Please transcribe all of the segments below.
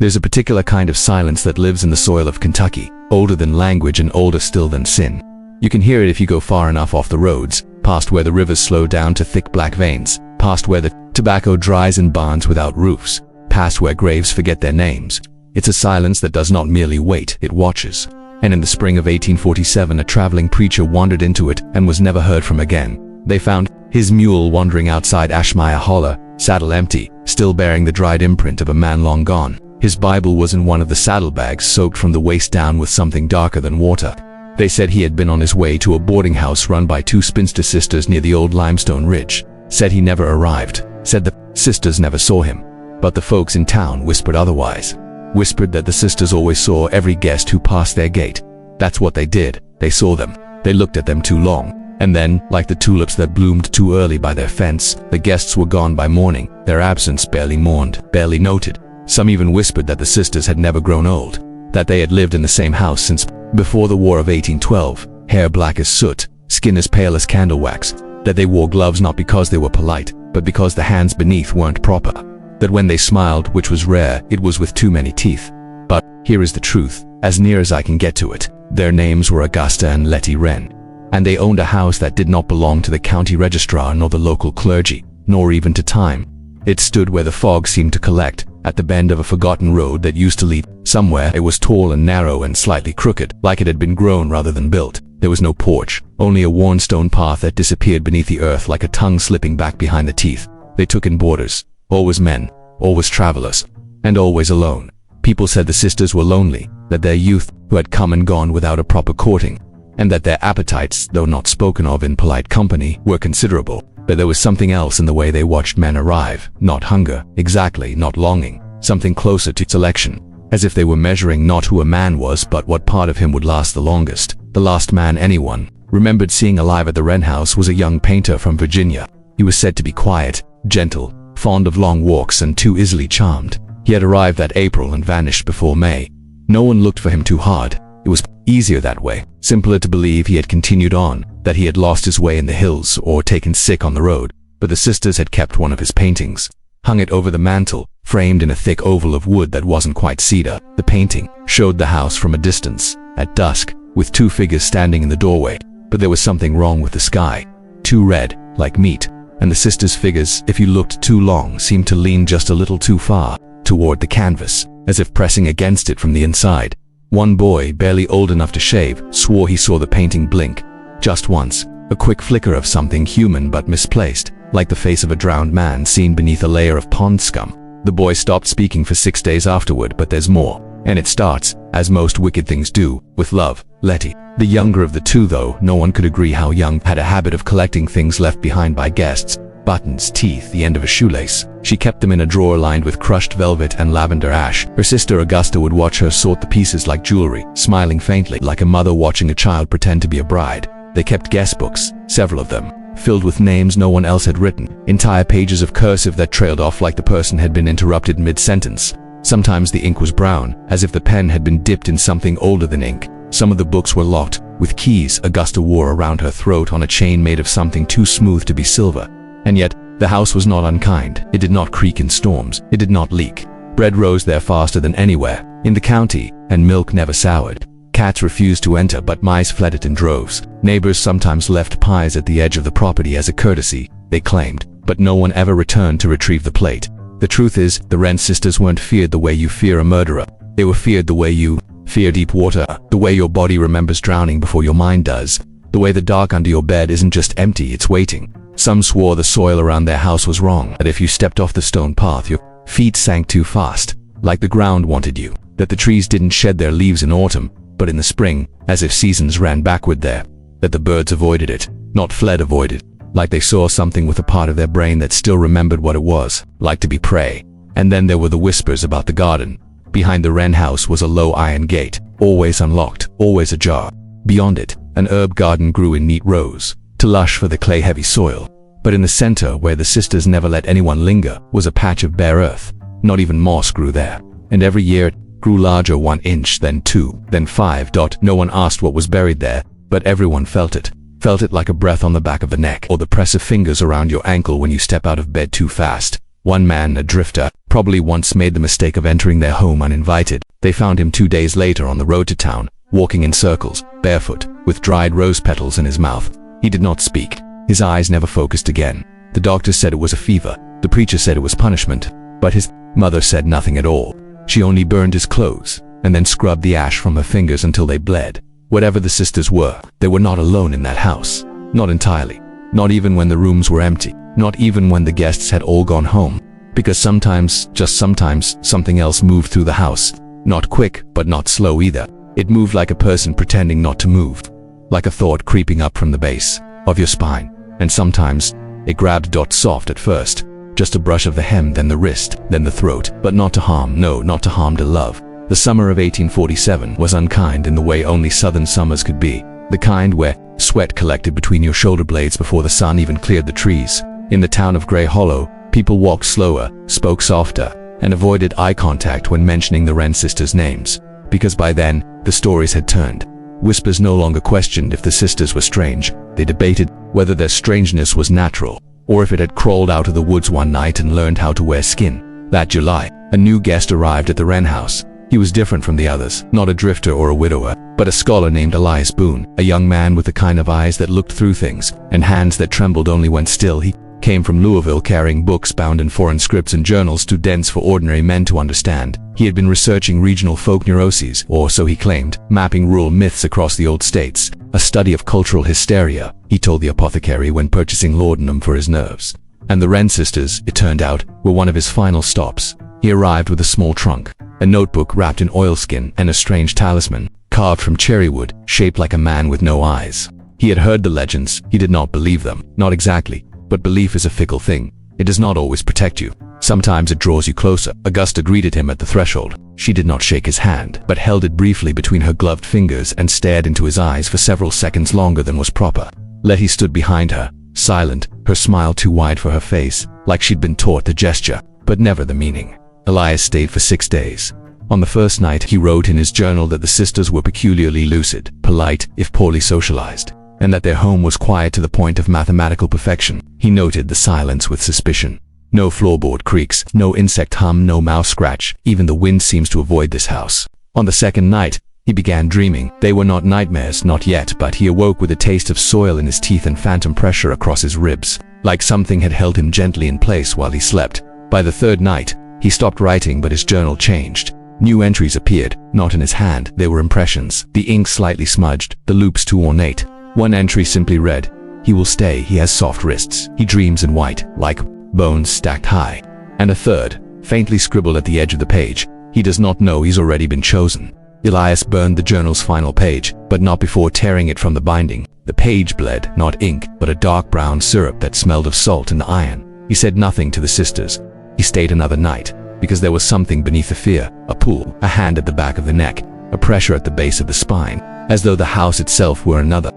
There's a particular kind of silence that lives in the soil of Kentucky, older than language and older still than sin. You can hear it if you go far enough off the roads, past where the rivers slow down to thick black veins, past where the tobacco dries in barns without roofs, past where graves forget their names. It's a silence that does not merely wait, it watches. And in the spring of 1847, a traveling preacher wandered into it and was never heard from again. They found his mule wandering outside Ashmeyer Holler, saddle empty, still bearing the dried imprint of a man long gone. His Bible was in one of the saddlebags, soaked from the waist down with something darker than water. They said he had been on his way to a boarding house run by two spinster sisters near the old limestone ridge. Said he never arrived. Said the sisters never saw him. But the folks in town whispered otherwise. Whispered that the sisters always saw every guest who passed their gate. That's what they did. They saw them. They looked at them too long. And then, like the tulips that bloomed too early by their fence, the guests were gone by morning, their absence barely mourned, barely noted. Some even whispered that the sisters had never grown old, that they had lived in the same house since before the War of 1812, hair black as soot, skin as pale as candle wax, that they wore gloves not because they were polite, but because the hands beneath weren't proper, that when they smiled, which was rare, it was with too many teeth. But here is the truth, as near as I can get to it. Their names were Augusta and Letty Wren, and they owned a house that did not belong to the county registrar nor the local clergy, nor even to time. It stood where the fog seemed to collect, at the bend of a forgotten road that used to lead somewhere. It was tall and narrow and slightly crooked, like it had been grown rather than built. There was no porch, only a worn stone path that disappeared beneath the earth like a tongue slipping back behind the teeth. They took in boarders, always men, always travelers, and always alone. People said the sisters were lonely, that their youth, who had come and gone without a proper courting, and that their appetites, though not spoken of in polite company, were considerable. But there was something else in the way they watched men arrive, not hunger, exactly, not longing, something closer to selection, as if they were measuring not who a man was but what part of him would last the longest. The last man anyone remembered seeing alive at the Wren house was a young painter from Virginia. He was said to be quiet, gentle, fond of long walks and too easily charmed. He had arrived that April and vanished before May. No one looked for him too hard. It was easier that way, simpler to believe he had continued on, that he had lost his way in the hills or taken sick on the road. But the sisters had kept one of his paintings, hung it over the mantel, framed in a thick oval of wood that wasn't quite cedar. The painting showed the house from a distance, at dusk, with two figures standing in the doorway. But there was something wrong with the sky, too red, like meat, and the sisters' figures, if you looked too long, seemed to lean just a little too far toward the canvas, as if pressing against it from the inside. One boy, barely old enough to shave, swore he saw the painting blink, just once, a quick flicker of something human but misplaced, like the face of a drowned man seen beneath a layer of pond scum. The boy stopped speaking for 6 days afterward, but there's more, and it starts, as most wicked things do, with love. Letty, the younger of the two though no one could agree how young, had a habit of collecting things left behind by guests, buttons, teeth, the end of a shoelace. She kept them in a drawer lined with crushed velvet and lavender ash. Her sister Augusta would watch her sort the pieces like jewelry, smiling faintly, like a mother watching a child pretend to be a bride. They kept guest books, several of them, filled with names no one else had written, entire pages of cursive that trailed off like the person had been interrupted mid-sentence. Sometimes the ink was brown, as if the pen had been dipped in something older than ink. Some of the books were locked, with keys Augusta wore around her throat on a chain made of something too smooth to be silver. And yet, the house was not unkind. It did not creak in storms. It did not leak. Bread rose there faster than anywhere in the county, and milk never soured. Cats refused to enter, but mice fled it in droves. Neighbors sometimes left pies at the edge of the property as a courtesy, they claimed, but no one ever returned to retrieve the plate. The truth is, the Wren sisters weren't feared the way you fear a murderer. They were feared the way you fear deep water, the way your body remembers drowning before your mind does, the way the dark under your bed isn't just empty, it's waiting. Some swore the soil around their house was wrong, that if you stepped off the stone path your feet sank too fast, like the ground wanted you, that the trees didn't shed their leaves in autumn, but in the spring, as if seasons ran backward there, that the birds avoided it, not fled, avoided, like they saw something with a part of their brain that still remembered what it was, like to be prey. And then there were the whispers about the garden. Behind the Wren house was a low iron gate, always unlocked, always ajar. Beyond it, an herb garden grew in neat rows, too lush for the clay-heavy soil. But in the center, where the sisters never let anyone linger, was a patch of bare earth. Not even moss grew there. And every year it grew larger, 1 inch, then 2, then 5. No one asked what was buried there, but everyone felt it. Felt it like a breath on the back of the neck, or the press of fingers around your ankle when you step out of bed too fast. One man, a drifter, probably once made the mistake of entering their home uninvited. They found him 2 days later on the road to town, walking in circles, barefoot, with dried rose petals in his mouth. He did not speak. His eyes never focused again. The doctor said it was a fever. The preacher said it was punishment. But his mother said nothing at all. She only burned his clothes, and then scrubbed the ash from her fingers until they bled. Whatever the sisters were, they were not alone in that house. Not entirely. Not even when the rooms were empty. Not even when the guests had all gone home. Because sometimes, just sometimes, something else moved through the house. Not quick, but not slow either. It moved like a person pretending not to move. Like a thought creeping up from the base of your spine. And sometimes, it grabbed soft at first. Just a brush of the hem, then the wrist, then the throat. But not to harm, no, not to harm, to love. The summer of 1847 was unkind in the way only southern summers could be. The kind where sweat collected between your shoulder blades before the sun even cleared the trees. In the town of Grey Hollow, people walked slower, spoke softer, and avoided eye contact when mentioning the Wren sisters' names. Because by then, the stories had turned. Whispers no longer questioned if the sisters were strange. They debated whether their strangeness was natural, or if it had crawled out of the woods one night and learned how to wear skin. That July, a new guest arrived at the Wren house. He was different from the others, not a drifter or a widower, but a scholar named Elias Boone, a young man with the kind of eyes that looked through things, and hands that trembled only when still. He came from Louisville carrying books bound in foreign scripts and journals too dense for ordinary men to understand. He had been researching regional folk neuroses, or so he claimed, mapping rural myths across the old states, a study of cultural hysteria, he told the apothecary when purchasing laudanum for his nerves. And the Wren sisters, it turned out, were one of his final stops. He arrived with a small trunk, a notebook wrapped in oilskin, and a strange talisman, carved from cherry wood, shaped like a man with no eyes. He had heard the legends. He did not believe them. Not exactly. But belief is a fickle thing. It does not always protect you. Sometimes it draws you closer. Augusta greeted him at the threshold. She did not shake his hand, but held it briefly between her gloved fingers and stared into his eyes for several seconds longer than was proper. Letty stood behind her, silent, her smile too wide for her face, like she'd been taught the gesture, but never the meaning. Elias stayed for 6 days. On the first night, he wrote in his journal that the sisters were peculiarly lucid, polite, if poorly socialized, and that their home was quiet to the point of mathematical perfection. He noted the silence with suspicion. No floorboard creaks, no insect hum, no mouse scratch. Even the wind seems to avoid this house. On the second night, he began dreaming. They were not nightmares, not yet, but he awoke with a taste of soil in his teeth and phantom pressure across his ribs, like something had held him gently in place while he slept. By the third night, he stopped writing, but his journal changed. New entries appeared, not in his hand. They were impressions, the ink slightly smudged, the loops too ornate. One entry simply read, "He will stay, he has soft wrists, he dreams in white, like bones stacked high." And a third, faintly scribbled at the edge of the page, "He does not know he's already been chosen." Elias burned the journal's final page, but not before tearing it from the binding. The page bled, not ink, but a dark brown syrup that smelled of salt and iron. He said nothing to the sisters. He stayed another night, because there was something beneath the fear, a pull, a hand at the back of the neck, a pressure at the base of the spine, as though the house itself were another.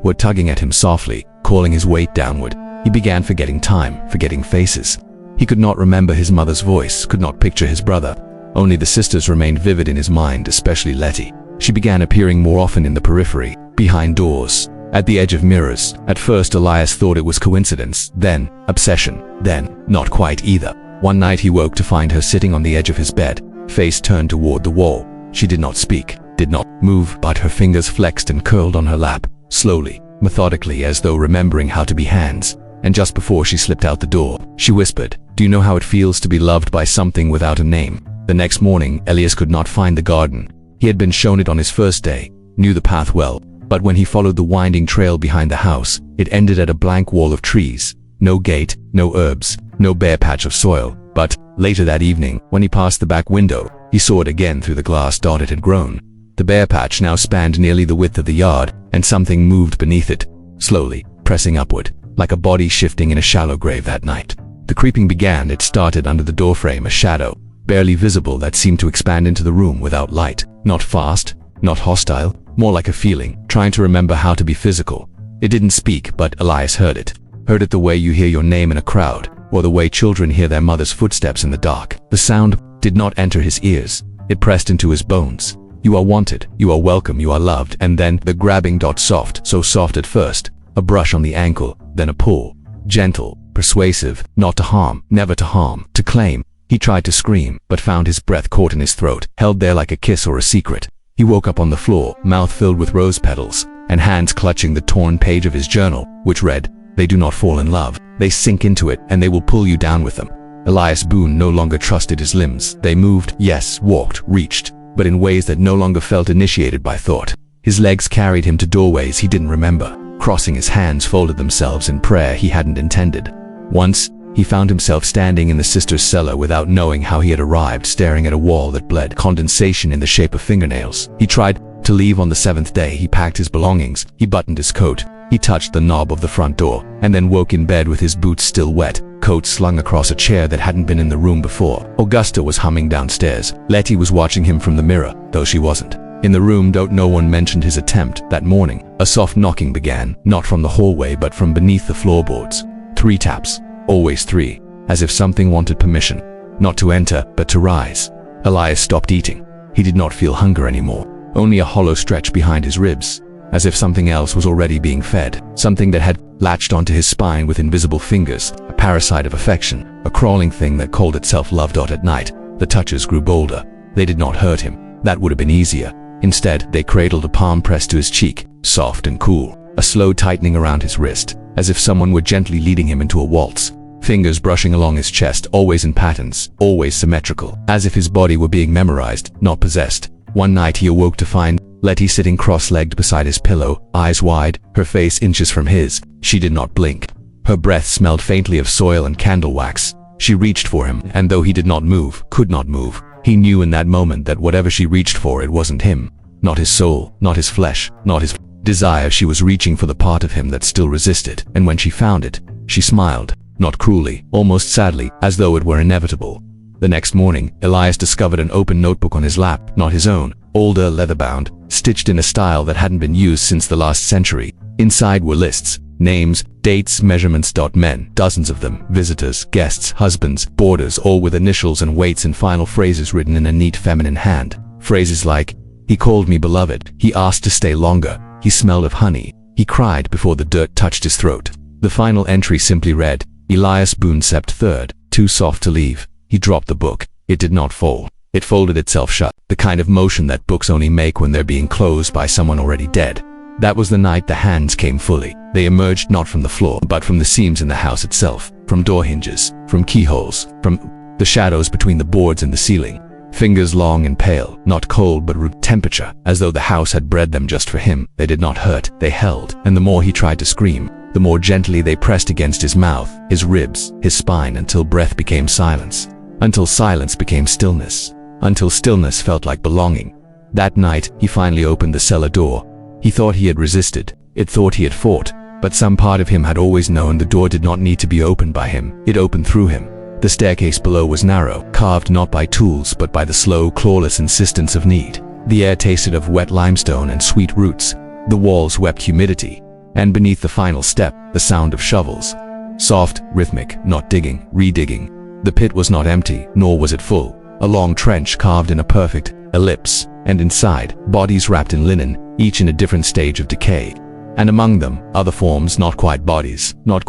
Were tugging at him softly, calling his weight downward. He began forgetting time, forgetting faces. He could not remember his mother's voice, could not picture his brother. Only the sisters remained vivid in his mind, especially Letty. She began appearing more often in the periphery, behind doors, at the edge of mirrors. At first Elias thought it was coincidence, then obsession, then not quite either. One night he woke to find her sitting on the edge of his bed, face turned toward the wall. She did not speak, did not move, but her fingers flexed and curled on her lap, slowly, methodically, as though remembering how to be hands. And just before she slipped out the door, she whispered, "Do you know how it feels to be loved by something without a name?" The next morning, Elias could not find the garden. He had been shown it on his first day, knew the path well, but when he followed the winding trail behind the house, it ended at a blank wall of trees. No gate, no herbs, no bare patch of soil. But later that evening, when he passed the back window, he saw it again through the glass dot it had grown. The bare patch now spanned nearly the width of the yard, and something moved beneath it, slowly, pressing upward, like a body shifting in a shallow grave that night. The creeping began. It started under the doorframe, a shadow, barely visible, that seemed to expand into the room without light. Not fast, not hostile, more like a feeling, trying to remember how to be physical. It didn't speak, but Elias heard it. Heard it the way you hear your name in a crowd, or the way children hear their mother's footsteps in the dark. The sound did not enter his ears. It pressed into his bones. You are wanted, you are welcome, you are loved. And then the grabbing, soft, so soft at first, a brush on the ankle, then a pull, gentle, persuasive, not to harm, never to harm, to claim. He tried to scream, but found his breath caught in his throat, held there like a kiss or a secret. He woke up on the floor, mouth filled with rose petals, and hands clutching the torn page of his journal, which read, "They do not fall in love. They sink into it, and they will pull you down with them." Elias Boone no longer trusted his limbs. They moved, yes, walked, reached, but in ways that no longer felt initiated by thought. His legs carried him to doorways he didn't remember. Crossing his hands folded themselves in prayer he hadn't intended. Once, he found himself standing in the sister's cellar without knowing how he had arrived, staring at a wall that bled condensation in the shape of fingernails. He tried to leave on the 7th day. He packed his belongings, he buttoned his coat, he touched the knob of the front door, and then woke in bed with his boots still wet, coat slung across a chair that hadn't been in the room before. Augusta was humming downstairs. Letty was watching him from the mirror, though she wasn't. In the room, no one mentioned his attempt that morning. A soft knocking began, not from the hallway but from beneath the floorboards. 3 taps. Always 3, as if something wanted permission, not to enter, but to rise. Elias stopped eating. He did not feel hunger anymore, only a hollow stretch behind his ribs, as if something else was already being fed, something that had latched onto his spine with invisible fingers, a parasite of affection, a crawling thing that called itself love. At night, the touches grew bolder. They did not hurt him. That would have been easier. Instead, they cradled a palm pressed to his cheek, soft and cool, a slow tightening around his wrist, as if someone were gently leading him into a waltz. Fingers brushing along his chest, always in patterns, always symmetrical, as if his body were being memorized, not possessed. One night he awoke to find Letty sitting cross-legged beside his pillow, eyes wide, her face inches from his. She did not blink. Her breath smelled faintly of soil and candle wax. She reached for him, and though he did not move, could not move, he knew in that moment that whatever she reached for, it wasn't him. Not his soul, not his flesh, not his desire. She was reaching for the part of him that still resisted, and when she found it, she smiled. Not cruelly, almost sadly, as though it were inevitable. The next morning, Elias discovered an open notebook on his lap, not his own, older, leather-bound, stitched in a style that hadn't been used since the last century. Inside were lists, names, dates, measurements. Men, dozens of them, visitors, guests, husbands, boarders, all with initials and weights and final phrases written in a neat feminine hand. Phrases like, "He called me beloved," "He asked to stay longer," "He smelled of honey," "He cried before the dirt touched his throat." The final entry simply read, "Elias Boone sept 3rd, too soft to leave." He dropped the book. It did not fall. It folded itself shut, the kind of motion that books only make when they're being closed by someone already dead. That was the night the hands came fully. They emerged not from the floor, but from the seams in the house itself, from door hinges, from keyholes, from the shadows between the boards and the ceiling. Fingers long and pale, not cold but room temperature, as though the house had bred them just for him. They did not hurt, they held, and the more he tried to scream, the more gently they pressed against his mouth, his ribs, his spine, until breath became silence, until silence became stillness, until stillness felt like belonging. That night, he finally opened the cellar door. He thought he had resisted, it thought he had fought, but some part of him had always known the door did not need to be opened by him. It opened through him. The staircase below was narrow, carved not by tools but by the slow, clawless insistence of need. The air tasted of wet limestone and sweet roots. The walls wept humidity. And beneath the final step, the sound of shovels. Soft, rhythmic, not digging, redigging. The pit was not empty, nor was it full. A long trench carved in a perfect ellipse, and inside, bodies wrapped in linen, each in a different stage of decay. And among them, other forms, not quite bodies, not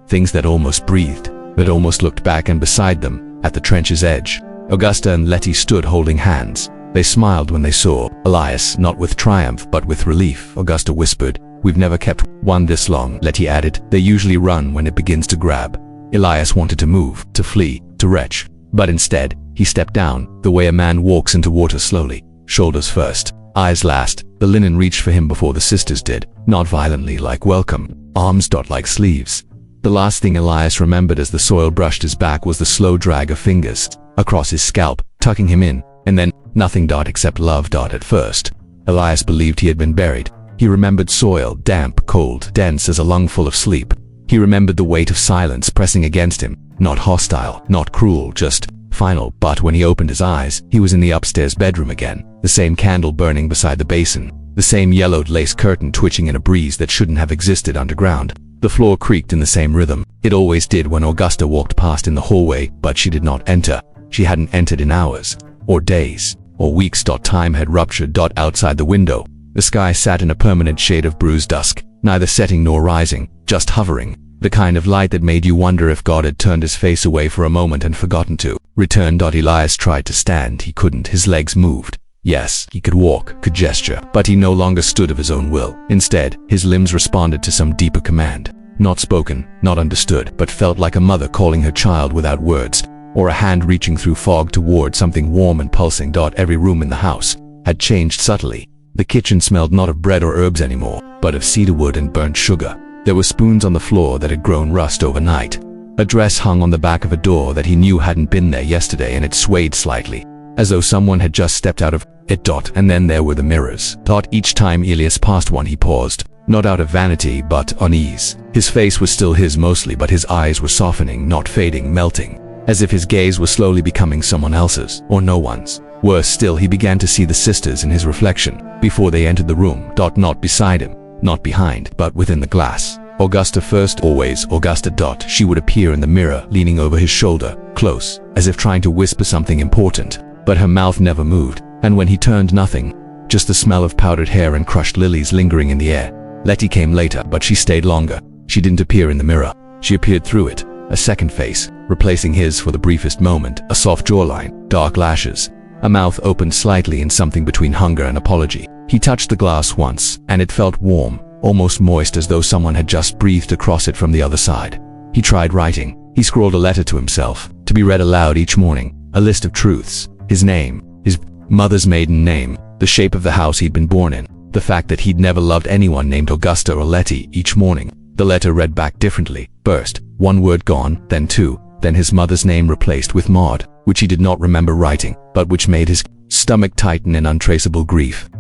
things that almost breathed, that almost looked back, and beside them, at the trench's edge, Augusta and Letty stood holding hands. They smiled when they saw Elias, not with triumph, but with relief. Augusta whispered, "We've never kept one this long," Letty added. "They usually run when it begins to grab." Elias wanted to move, to flee, to retch, but instead, he stepped down, the way a man walks into water slowly, shoulders first, eyes last. The linen reached for him before the sisters did, not violently like welcome, arms like sleeves. The last thing Elias remembered as the soil brushed his back was the slow drag of fingers across his scalp, tucking him in, and then nothing except love. At first, Elias believed he had been buried. He remembered soil, damp, cold, dense as a lung full of sleep. He remembered the weight of silence pressing against him, not hostile, not cruel, just final. But when he opened his eyes, he was in the upstairs bedroom again, the same candle burning beside the basin, the same yellowed lace curtain twitching in a breeze that shouldn't have existed underground. The floor creaked in the same rhythm. It always did when Augusta walked past in the hallway, but she did not enter. She hadn't entered in hours, or days, or weeks. Time had ruptured. Outside the window, the sky sat in a permanent shade of bruised dusk, neither setting nor rising, just hovering, The kind of light that made you wonder if God had turned his face away for a moment and forgotten to return. Elias tried to stand. He couldn't. His legs moved. Yes, he could walk, could gesture, but he no longer stood of his own will. Instead, his limbs responded to some deeper command. Not spoken, not understood, but felt like a mother calling her child without words, or a hand reaching through fog toward something warm and pulsing. Every room in the house had changed subtly. The kitchen smelled not of bread or herbs anymore, but of cedarwood and burnt sugar. There were spoons on the floor that had grown rust overnight. A dress hung on the back of a door that he knew hadn't been there yesterday, and it swayed slightly, as though someone had just stepped out of it. And then there were the mirrors. Each time Elias passed one, he paused, not out of vanity but unease. His face was still his mostly, but his eyes were softening, not fading, melting, as if his gaze was slowly becoming someone else's, or no one's. Worse still, he began to see the sisters in his reflection before they entered the room. Not beside him, not behind, but within the glass. Augusta first, always Augusta. She would appear in the mirror, leaning over his shoulder, close, as if trying to whisper something important, but her mouth never moved, and when he turned, nothing, just the smell of powdered hair and crushed lilies lingering in the air. Letty came later, but she stayed longer. She didn't appear in the mirror. She appeared through it, a second face, replacing his for the briefest moment, a soft jawline, dark lashes, a mouth opened slightly in something between hunger and apology. He touched the glass once, and it felt warm, almost moist, as though someone had just breathed across it from the other side. He tried writing. He scrawled a letter to himself, to be read aloud each morning, a list of truths, his name, his mother's maiden name, the shape of the house he'd been born in, the fact that he'd never loved anyone named Augusta or Letty. Each morning, the letter read back differently. First, one word gone, then two, then his mother's name replaced with Maud, which he did not remember writing, but which made his stomach tighten in untraceable grief.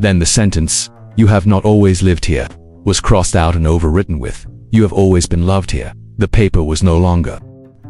Then the sentence, "You have not always lived here," was crossed out and overwritten with, "You have always been loved here." The paper was no longer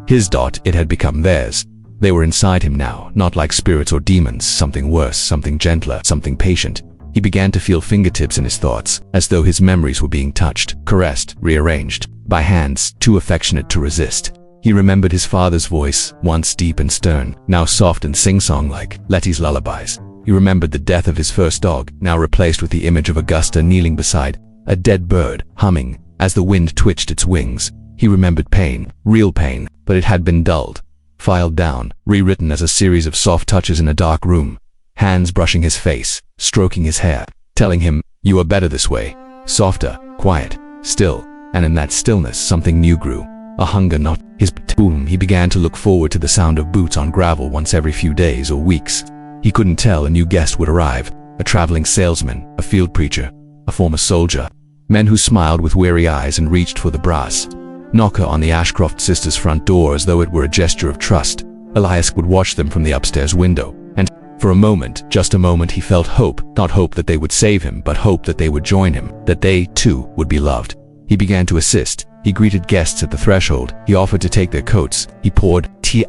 his. It had become theirs. They were inside him now, not like spirits or demons, something worse, something gentler, something patient. He began to feel fingertips in his thoughts, as though his memories were being touched, caressed, rearranged, by hands too affectionate to resist. He remembered his father's voice, once deep and stern, now soft and sing-song like Letty's lullabies. He remembered the death of his first dog, now replaced with the image of Augusta kneeling beside a dead bird, humming, as the wind twitched its wings. He remembered pain, real pain, but it had been dulled, filed down, rewritten as a series of soft touches in a dark room. Hands brushing his face, stroking his hair, telling him, "You are better this way." Softer, quiet, still, and in that stillness something new grew. A hunger, not his boom. He began to look forward to the sound of boots on gravel once every few days or weeks. He couldn't tell. A new guest would arrive, a traveling salesman, a field preacher, a former soldier. Men who smiled with weary eyes and reached for the brass knocker on the Ashcroft sisters' front door as though it were a gesture of trust. Elias would watch them from the upstairs window, and for a moment, just a moment, he felt hope. Not hope that they would save him, but hope that they would join him, that they, too, would be loved. He began to assist. He greeted guests at the threshold. He offered to take their coats. He poured tea.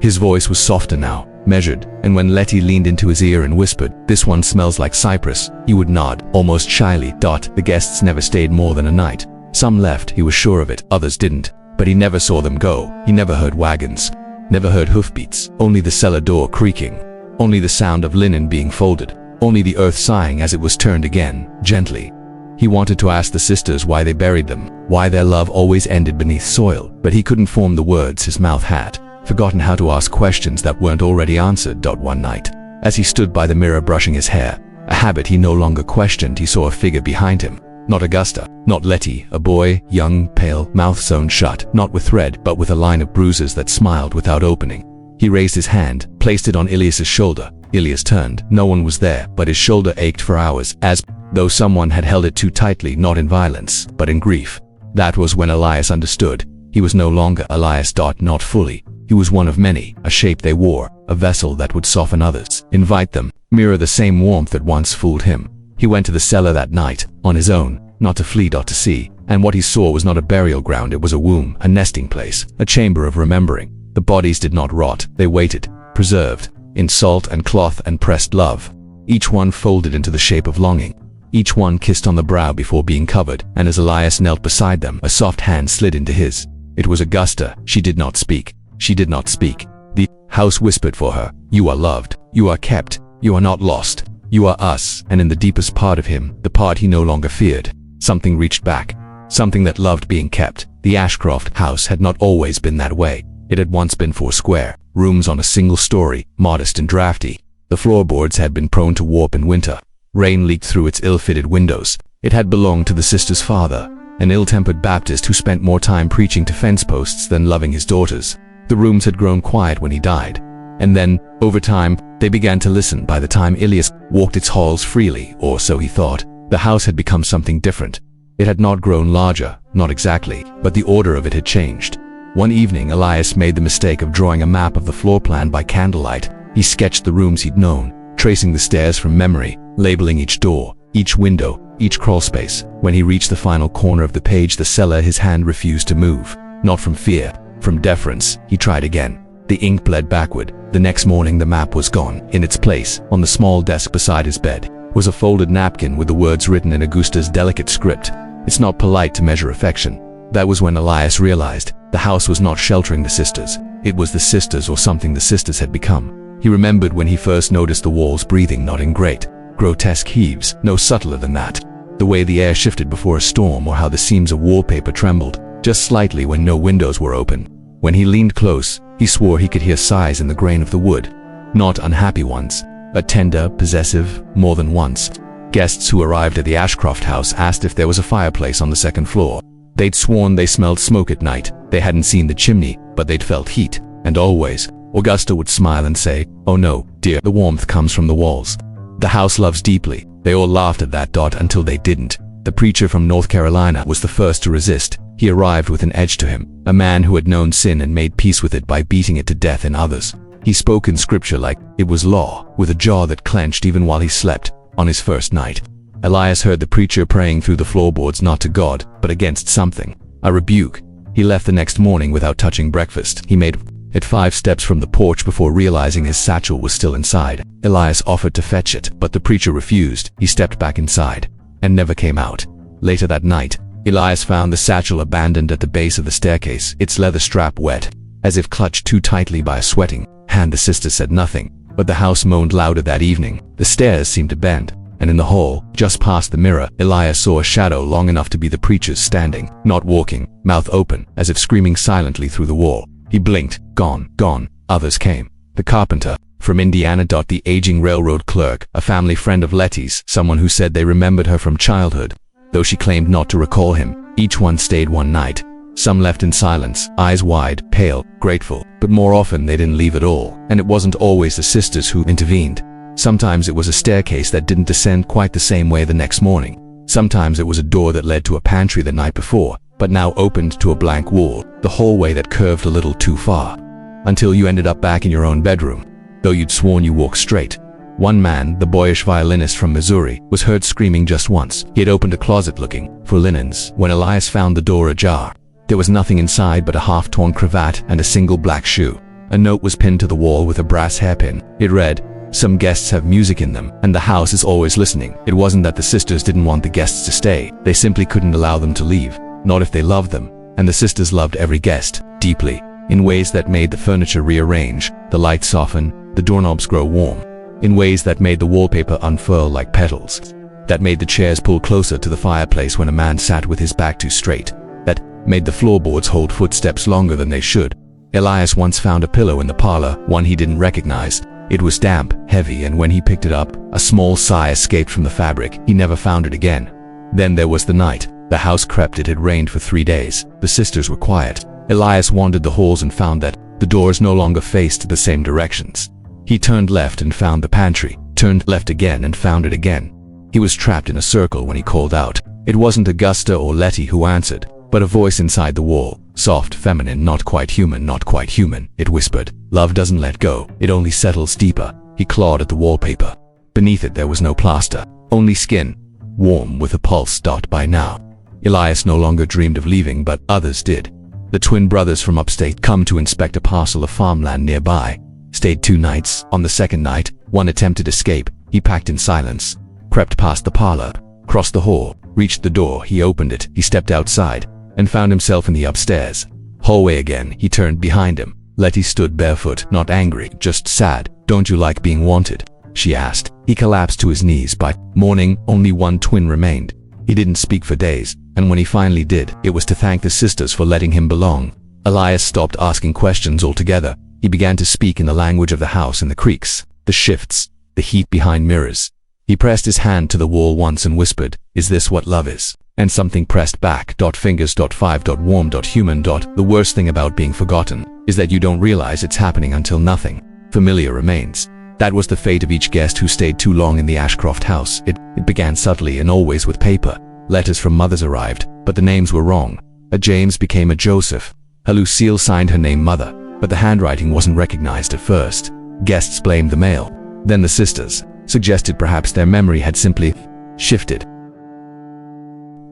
His voice was softer now, measured, and when Letty leaned into his ear and whispered, "This one smells like cypress," he would nod, almost shyly. The guests never stayed more than a night. Some left, he was sure of it, others didn't. But he never saw them go. He never heard wagons, never heard hoofbeats, only the cellar door creaking, only the sound of linen being folded, only the earth sighing as it was turned again, gently. He wanted to ask the sisters why they buried them, why their love always ended beneath soil, but he couldn't form the words. His mouth had forgotten how to ask questions that weren't already answered. One night, as he stood by the mirror brushing his hair, a habit he no longer questioned, he saw a figure behind him. Not Augusta, not Letty, a boy, young, pale, mouth sewn shut, not with thread, but with a line of bruises that smiled without opening. He raised his hand, placed it on Elias's shoulder. Elias turned. No one was there, but his shoulder ached for hours, as though someone had held it too tightly, not in violence, but in grief. That was when Elias understood. He was no longer Elias. Not fully. He was one of many, a shape they wore, a vessel that would soften others, invite them, mirror the same warmth that once fooled him. He went to the cellar that night, on his own, not to flee, to see, and what he saw was not a burial ground, it was a womb, a nesting place, a chamber of remembering. The bodies did not rot, they waited, preserved, in salt and cloth and pressed love. Each one folded into the shape of longing. Each one kissed on the brow before being covered, and as Elias knelt beside them, a soft hand slid into his. It was Augusta. She did not speak. She did not speak. The house whispered for her, "You are loved. You are kept. You are not lost. You are us." And in the deepest part of him, the part he no longer feared, something reached back. something that loved being kept. The Ashcroft house had not always been that way. It had once been 4 square rooms on a single story, modest and drafty. The floorboards had been prone to warp in winter. Rain leaked through its ill-fitted windows. It had belonged to the sister's father, an ill-tempered Baptist who spent more time preaching to fence posts than loving his daughters. The rooms had grown quiet when he died, and then, over time, they began to listen. By the time Elias walked its halls freely, or so he thought, the house had become something different. It had not grown larger, not exactly, but the order of it had changed. One evening, Elias made the mistake of drawing a map of the floor plan by candlelight. He sketched the rooms he'd known, tracing the stairs from memory, labeling each door, each window, each crawlspace. When he reached the final corner of the page, the cellar, his hand refused to move. Not from fear, from deference. He tried again. The ink bled backward. The next morning, the map was gone. In its place, on the small desk beside his bed, was a folded napkin with the words written in Augusta's delicate script. "It's not polite to measure affection." That was when Elias realized the house was not sheltering the sisters. It was the sisters, or something the sisters had become. He remembered when he first noticed the walls breathing, not in great, grotesque heaves, no subtler than that. The way the air shifted before a storm, or how the seams of wallpaper trembled, just slightly when no windows were open. When he leaned close, he swore he could hear sighs in the grain of the wood. Not unhappy ones, but tender, possessive, more than once. Guests who arrived at the Ashcroft house asked if there was a fireplace on the second floor. They'd sworn they smelled smoke at night. They hadn't seen the chimney, but they'd felt heat. And always, Augusta would smile and say, "Oh no, dear, the warmth comes from the walls." The house loves deeply. They all laughed at that until they didn't. The preacher from North Carolina was the first to resist. He arrived with an edge to him, a man who had known sin and made peace with it by beating it to death in others. He spoke in scripture like it was law, with a jaw that clenched even while he slept. On his first night, Elias heard the preacher praying through the floorboards, not to God, but against something. A rebuke. He left the next morning without touching breakfast. He made it 5 steps from the porch before realizing his satchel was still inside. Elias offered to fetch it, but the preacher refused. He stepped back inside and never came out. Later that night, Elias found the satchel abandoned at the base of the staircase, its leather strap wet, as if clutched too tightly by a sweating hand. The sister said nothing, but the house moaned louder that evening. The stairs seemed to bend, and in the hall, just past the mirror, Elias saw a shadow long enough to be the preacher's, standing, not walking, mouth open, as if screaming silently through the wall. He blinked. Gone, gone. Others came. The carpenter from Indiana. The aging railroad clerk, a family friend of Letty's, someone who said they remembered her from childhood, though she claimed not to recall him. Each one stayed one night. Some left in silence, eyes wide, pale, grateful, but more often they didn't leave at all. And it wasn't always the sisters who intervened. Sometimes it was a staircase that didn't descend quite the same way the next morning. Sometimes it was a door that led to a pantry the night before, but now opened to a blank wall, the hallway that curved a little too far, until you ended up back in your own bedroom, though you'd sworn you walked straight. One man, the boyish violinist from Missouri, was heard screaming just once. He had opened a closet looking for linens when Elias found the door ajar. There was nothing inside but a half-torn cravat and a single black shoe. A note was pinned to the wall with a brass hairpin. It read, "Some guests have music in them, and the house is always listening." It wasn't that the sisters didn't want the guests to stay. They simply couldn't allow them to leave. Not if they loved them. And the sisters loved every guest, deeply, in ways that made the furniture rearrange, the lights soften, the doorknobs grow warm, in ways that made the wallpaper unfurl like petals, that made the chairs pull closer to the fireplace when a man sat with his back too straight, that made the floorboards hold footsteps longer than they should. Elias once found a pillow in the parlor, one he didn't recognize. It was damp, heavy, and when he picked it up, a small sigh escaped from the fabric. He never found it again. Then there was the night. The house crept. It had rained for 3 days. The sisters were quiet. Elias wandered the halls and found that the doors no longer faced the same directions. He turned left and found the pantry, turned left again and found it again. He was trapped in a circle when he called out. It wasn't Augusta or Letty who answered, but a voice inside the wall, soft, feminine, not quite human, not quite human. It whispered, "Love doesn't let go, it only settles deeper." He clawed at the wallpaper. Beneath it there was no plaster, only skin, warm with a pulse. By now, Elias no longer dreamed of leaving, but others did. The twin brothers from upstate come to inspect a parcel of farmland nearby. Stayed 2 nights. On the second night, one attempted escape. He packed in silence, crept past the parlor, crossed the hall, reached the door. He opened it. He stepped outside and found himself in the upstairs hallway again. He turned behind him. Letty stood barefoot, not angry, just sad. "Don't you like being wanted?" she asked. He collapsed to his knees. By morning, only one twin remained. He didn't speak for days. and when he finally did, it was to thank the sisters for letting him belong. Elias stopped asking questions altogether. He began to speak in the language of the house and the creaks, the shifts, the heat behind mirrors. He pressed his hand to the wall once and whispered, "Is this what love is?" And something pressed back. Fingers. 5. Warm. Human. The worst thing about being forgotten is that you don't realize it's happening until nothing familiar remains. That was the fate of each guest who stayed too long in the Ashcroft house. It began subtly and always with paper. Letters from mothers arrived, but the names were wrong. A James became a Joseph. A Lucille signed her name Mother, but the handwriting wasn't recognized at first. Guests blamed the mail. Then the sisters suggested perhaps their memory had simply shifted.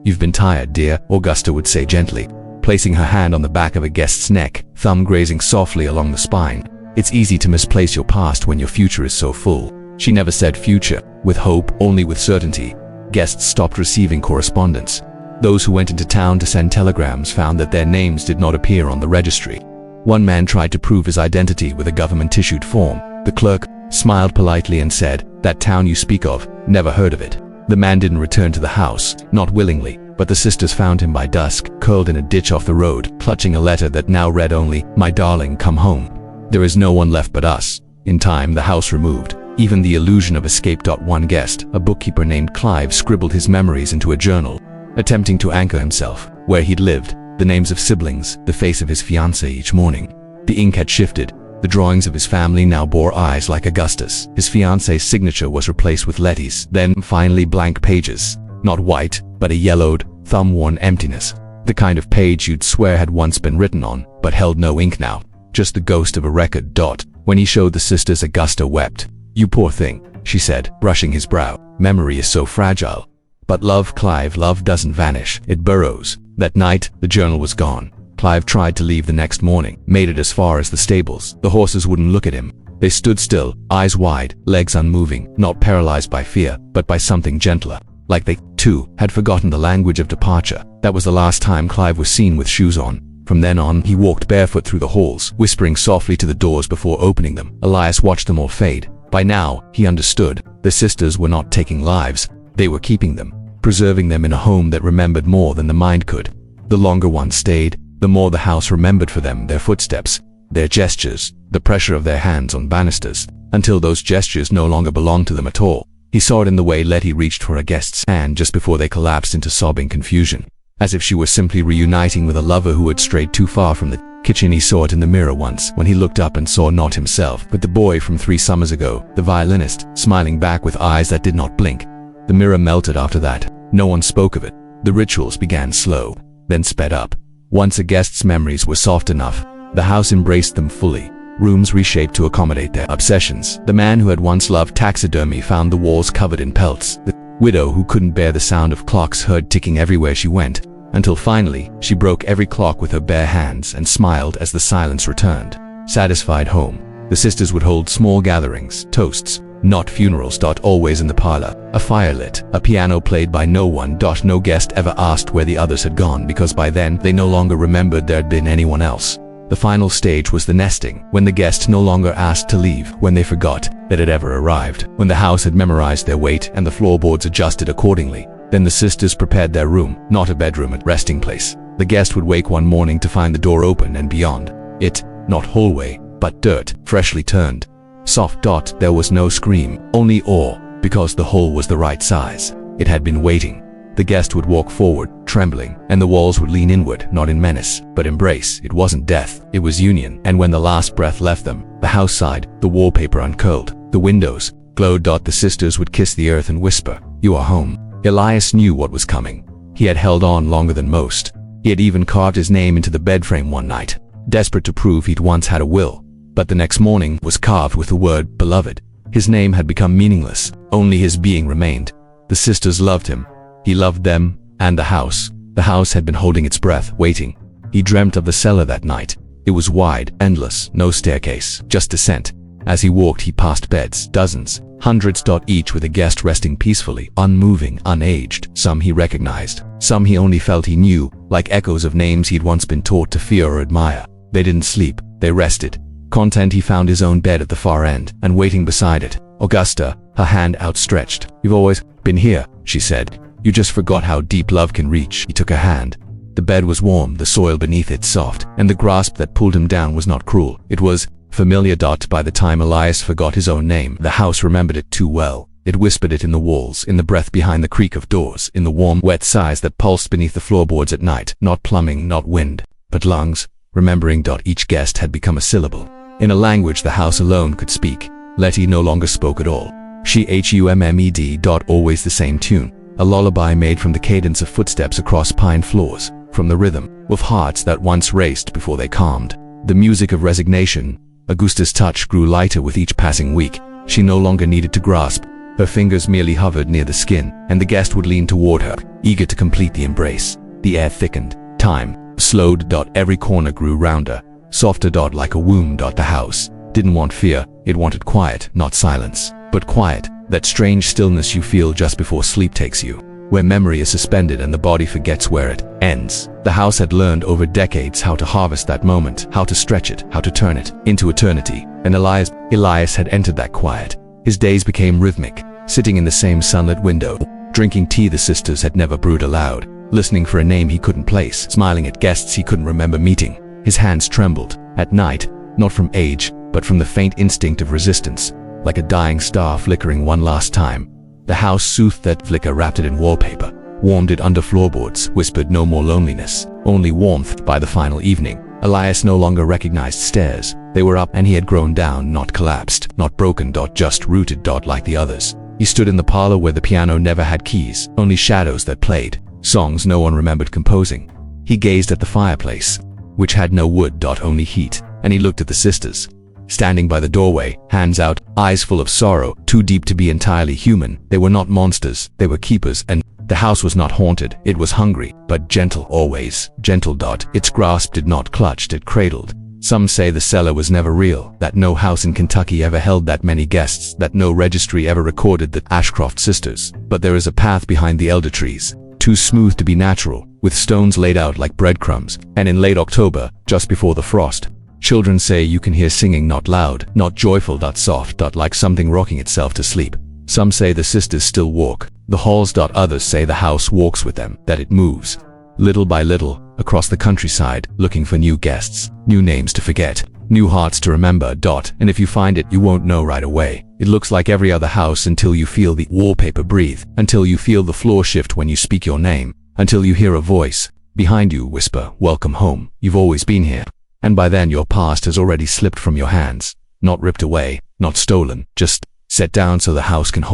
"You've been tired, dear," Augusta would say gently, placing her hand on the back of a guest's neck, thumb grazing softly along the spine. "It's easy to misplace your past when your future is so full." She never said future with hope, only with certainty. Guests stopped receiving correspondence. Those who went into town to send telegrams found that their names did not appear on the registry. One man tried to prove his identity with a government-issued form. The clerk smiled politely and said, "That town you speak of, never heard of it." The man didn't return to the house, not willingly, but the sisters found him by dusk, curled in a ditch off the road, clutching a letter that now read only, "My darling, come home. There is no one left but us." In time, the house removed even the illusion of escape. One guest, a bookkeeper named Clive, scribbled his memories into a journal, attempting to anchor himself where he'd lived, the names of siblings, the face of his fiancée each morning. The ink had shifted. The drawings of his family now bore eyes like Augustus. His fiancée's signature was replaced with Letty's, then finally blank pages. Not white, but a yellowed, thumb-worn emptiness. The kind of page you'd swear had once been written on, but held no ink now. Just the ghost of a record. When he showed the sisters, Augusta wept. "You poor thing," she said, brushing his brow. "Memory is so fragile." "But love, Clive, love doesn't vanish. It burrows." That night, the journal was gone. Clive tried to leave the next morning, made it as far as the stables. The horses wouldn't look at him. They stood still, eyes wide, legs unmoving, not paralyzed by fear, but by something gentler. Like they, too, had forgotten the language of departure. That was the last time Clive was seen with shoes on. From then on, he walked barefoot through the halls, whispering softly to the doors before opening them. Elias watched them all fade. By now, he understood. The sisters were not taking lives. They were keeping them, preserving them in a home that remembered more than the mind could. The longer one stayed, the more the house remembered for them, their footsteps, their gestures, the pressure of their hands on banisters, until those gestures no longer belonged to them at all. He saw it in the way Letty reached for a guest's hand just before they collapsed into sobbing confusion, as if she were simply reuniting with a lover who had strayed too far from the kitchen. He saw it in the mirror once, when he looked up and saw not himself, but the boy from 3 summers ago, the violinist, smiling back with eyes that did not blink. The mirror melted after that. No one spoke of it. The rituals began slow, then sped up. Once a guest's memories were soft enough, the house embraced them fully. Rooms reshaped to accommodate their obsessions. The man who had once loved taxidermy found the walls covered in pelts. The widow who couldn't bear the sound of clocks heard ticking everywhere she went, until finally she broke every clock with her bare hands and smiled as the silence returned. Satisfied home. The sisters would hold small gatherings, toasts, not funerals. Always in the parlor, a fire lit, a piano played by no one. No guest ever asked where the others had gone, because by then they no longer remembered there had been anyone else. The final stage was the nesting, when the guest no longer asked to leave, when they forgot that it ever arrived, when the house had memorized their weight and the floorboards adjusted accordingly. Then the sisters prepared their room, not a bedroom, a resting place. The guest would wake one morning to find the door open, and beyond it, not hallway, but dirt, freshly turned. Soft. There was no scream, only awe, because the hole was the right size. It had been waiting. The guest would walk forward, trembling, and the walls would lean inward, not in menace, but embrace. It wasn't death, it was union. And when the last breath left them, the house sighed, the wallpaper uncurled, the windows glowed. The sisters would kiss the earth and whisper, "You are home." Elias knew what was coming. He had held on longer than most. He had even carved his name into the bedframe one night, desperate to prove he'd once had a will. But the next morning was carved with the word beloved. His name had become meaningless. Only his being remained. The sisters loved him. He loved them, and the house. The house had been holding its breath, waiting. He dreamt of the cellar that night. It was wide, endless, no staircase, just descent. As he walked, he passed beds, dozens, hundreds. Each with a guest resting peacefully, unmoving, unaged. Some he recognized, some he only felt he knew, like echoes of names he'd once been taught to fear or admire. They didn't sleep, they rested. Content, he found his own bed at the far end, and waiting beside it, Augusta, her hand outstretched. "You've always been here," she said. You just forgot how deep love can reach. He took her hand. The bed was warm, the soil beneath it soft, and the grasp that pulled him down was not cruel. It was familiar. By the time Elias forgot his own name, the house remembered it too well. It whispered it in the walls, in the breath behind the creak of doors, in the warm, wet sighs that pulsed beneath the floorboards at night. Not plumbing, not wind, but lungs, remembering. Each guest had become a syllable, in a language the house alone could speak. Letty no longer spoke at all. She hummed. Always the same tune, a lullaby made from the cadence of footsteps across pine floors, from the rhythm of hearts that once raced before they calmed. The music of resignation. Augusta's touch grew lighter with each passing week. She no longer needed to grasp. Her fingers merely hovered near the skin, and the guest would lean toward her, eager to complete the embrace. The air thickened. Time slowed. Every corner grew rounder, softer. Like a womb. The house didn't want fear. It wanted quiet, not silence, but quiet. That strange stillness you feel just before sleep takes you, where memory is suspended and the body forgets where it ends. The house had learned over decades how to harvest that moment, how to stretch it, how to turn it into eternity. And Elias had entered that quiet. His days became rhythmic, sitting in the same sunlit window, drinking tea the sisters had never brewed aloud, listening for a name he couldn't place, smiling at guests he couldn't remember meeting. His hands trembled. At night, not from age, but from the faint instinct of resistance, like a dying star flickering one last time. The house soothed that flicker, wrapped it in wallpaper, warmed it under floorboards, whispered no more loneliness, only warmth. By the final evening, Elias no longer recognized stairs. They were up, and he had grown down, not collapsed, not broken. Just rooted. Like the others. He stood in the parlor where the piano never had keys, only shadows that played, songs no one remembered composing. He gazed at the fireplace, which had no wood. Only heat, and he looked at the sisters, standing by the doorway, hands out, eyes full of sorrow, too deep to be entirely human. They were not monsters, they were keepers, and the house was not haunted. It was hungry, but gentle, always gentle. Its grasp did not clutch, it cradled. Some say the cellar was never real, that no house in Kentucky ever held that many guests, that no registry ever recorded the Ashcroft sisters. But there is a path behind the elder trees, too smooth to be natural, with stones laid out like breadcrumbs, and in late October, just before the frost, children say you can hear singing, not loud, not joyful. Soft. Like something rocking itself to sleep. Some say the sisters still walk the halls. Others say the house walks with them, that it moves, little by little, across the countryside, looking for new guests, new names to forget, new hearts to remember. And if you find it, you won't know right away. It looks like every other house until you feel the wallpaper breathe, until you feel the floor shift when you speak your name, until you hear a voice behind you whisper, "Welcome home, you've always been here." And by then your past has already slipped from your hands, not ripped away, not stolen, just set down so the house can hold